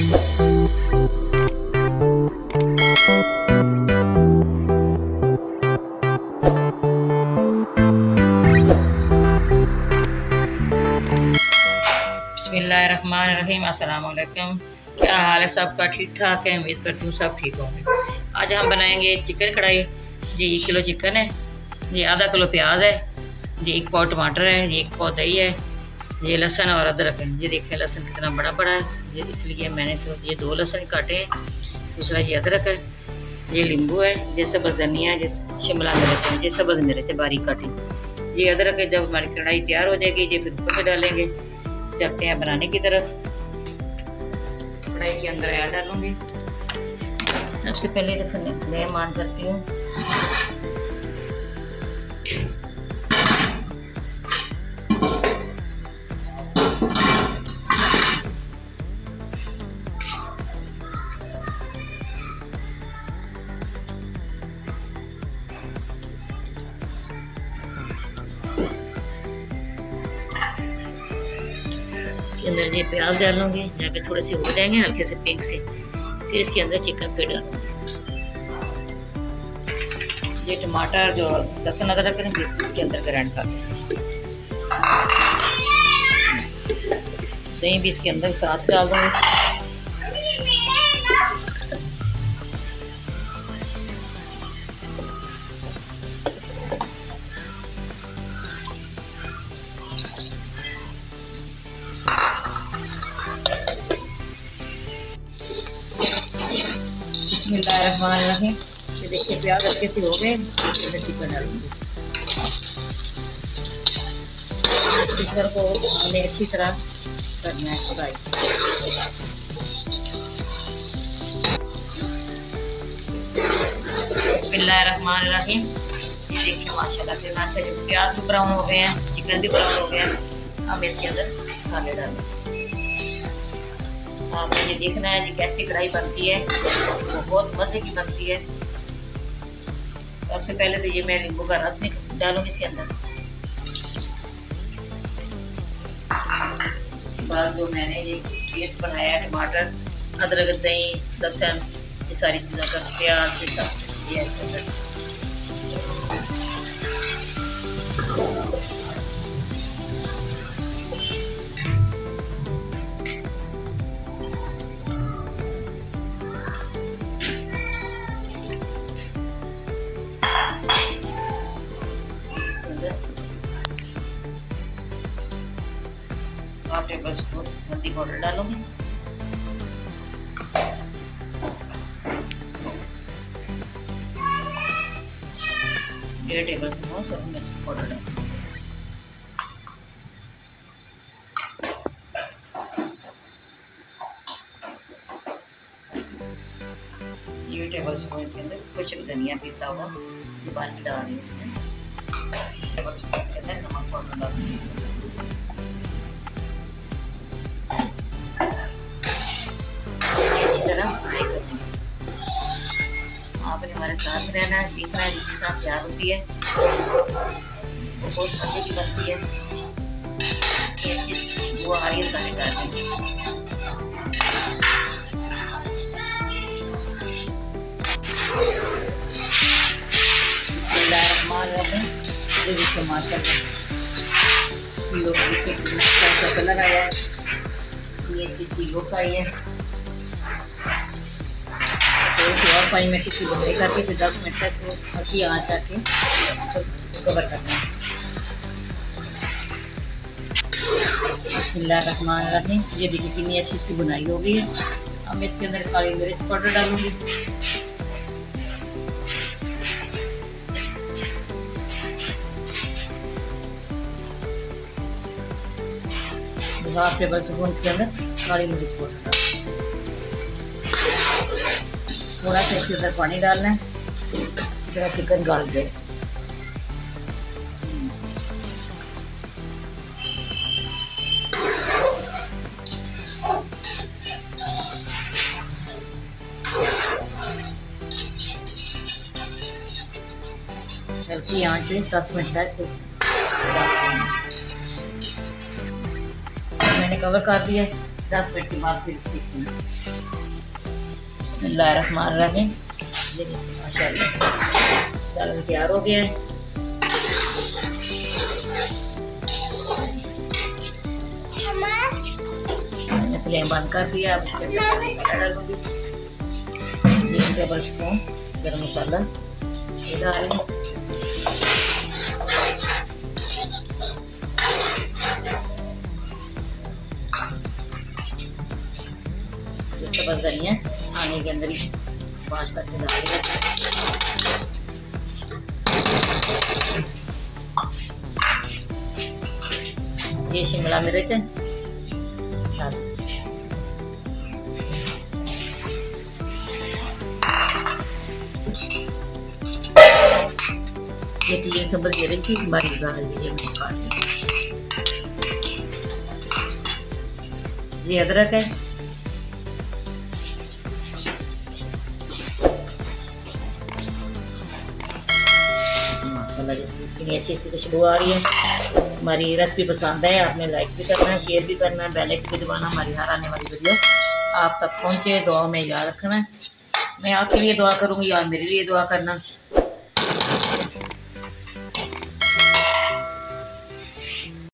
बिस्मिल्लाहिर्रहमानिर्रहीम। अस्सलाम वालेकुम। क्या हाल है सबका? ठीक ठाक है, उम्मीद करती हूँ सब ठीक होंगे। आज हम बनाएंगे चिकन कढ़ाई। जी 1 किलो चिकन है, ये आधा किलो प्याज है, जी 1 पाव टमाटर है, ये 1 पाव दही है, ये लहसुन और अदरक है। ये देखिए लहसुन कितना बड़ा बड़ा है, ये इसलिए मैंने सिर्फ ये 2 लहसुन काटे हैं। दूसरा ये अदरक है, ये नींबू है, ये सब्ज़ धनिया, ये शिमला मिर्च है, ये सब्ज़ मिर्च है बारीक काटी। ये अदरक है। जब हमारी कढ़ाई तैयार हो जाएगी ये फिर ऊपर में डालेंगे। चलते हैं बनाने की तरफ। कढ़ाई के अंदर ऐड डालूंगी। सबसे पहले फ्लेम ऑन करती हूँ। इसके अंदर ये प्याज डालूंगी, यहाँ पे थोड़े से हो जाएंगे हल्के से पिंक से। फिर इसके अंदर चिकन फिर डालूंगी। ये टमाटर जो लहसुन अदरक है इसके अंदर ग्राइंड कर देंगे। दही भी इसके अंदर साथ डाल दूंगी। बिस्मिल्लाहिर्रहमानिर्रहीम। ये देखिए प्याज हल्के से हो गए, चिकन डालूंगी। चिकन को हमें अच्छी तरह करना है फ्राई। बिस्मिल्लाहिर्रहमानिर्रहीम। ये देखिए माशाल्लाह कितना अच्छा प्याज भी ब्राउन हो गए हैं, चिकन भी ब्राउन हो गया है। हम इसके अंदर मसाले डालेंगे। आपने ये देखना है कि कैसी कढ़ाई बनती है, वो बहुत मज़े की बनती है। सबसे पहले तो ये मैं नींबू का रस डालूंगी इसके अंदर। बाद जो मैंने ये पेस्ट बनाया है टमाटर अदरक दही लहसुन ये सारी चीज़ों का प्याज के साथ दिया इसके अंदर। हाफ टेबल स्पून हल्दी पाउडर डालूंगी। डेढ़ टेबल स्पून सूरज मिर्च पाउडर डालूंगी। ये टेबल स्पून के अंदर खुश्क धनिया पिसा हुआ ये बाकी डाल रही हूँ। इसमें टेबल स्पून के अंदर नमक पाउडर डालूंगी। आपने हमारे साथ रहना है, सीखना है जिसके साथ प्यार होती है वो बहुत मजे की बनती है। वो आ रही है सारे देखिए माशाल्लाह कितना कलर आया है। ये किलो का ही है। और 5 मिनट की बंदी करके फिर 10 मिनट तक इसको अच्छी आँच आके कवर करना है। बिस्मिल्लाहिर्रहमानिर्रहीम। ये देखिए कितनी अच्छी इसकी बुनाई हो गई है। अब मैं इसके अंदर काली मिर्च पाउडर डालूंगी। हाफ टेबल स्पून इसके अंदर काली मिर्च पाउडर थोड़ा सा इसके अंदर पानी डालना है, अच्छी तरह चिकन गाल जाए। हल्की आंच पे 10 मिनट तक मैंने कवर कर दिया। 10 मिनट के बाद फिर सीखूँगी। बिस्मिल्लाहिर्रहमानिर्रहीम। ये देखिए माशाल्लाह सालन तैयार हो गया है। मैंने फ्लेम बंद कर दिया। अब इसके अंदर डालूंगी 1 टेबल स्पून गरम मसाला ये डाल रही हूँ। सब्ज़ धनिया छाने के अंदर ही वॉश करके डाल दिया। ये शिमला मिर्च है, ये 3 सब्ज़ दे रही थी हमारी डाल दीजिए। ये अदरक है, इतनी अच्छी सी खुशबू आ रही है। हमारी रेसिपी पसंद है, आपने लाइक भी करना है, शेयर भी करना है, बेल आइकन भी दबाना। हमारी हर आने वाली वीडियो आप तक पहुंचे। दुआ में याद रखना है। मैं आपके लिए दुआ करूंगी, आप मेरे लिए दुआ करना।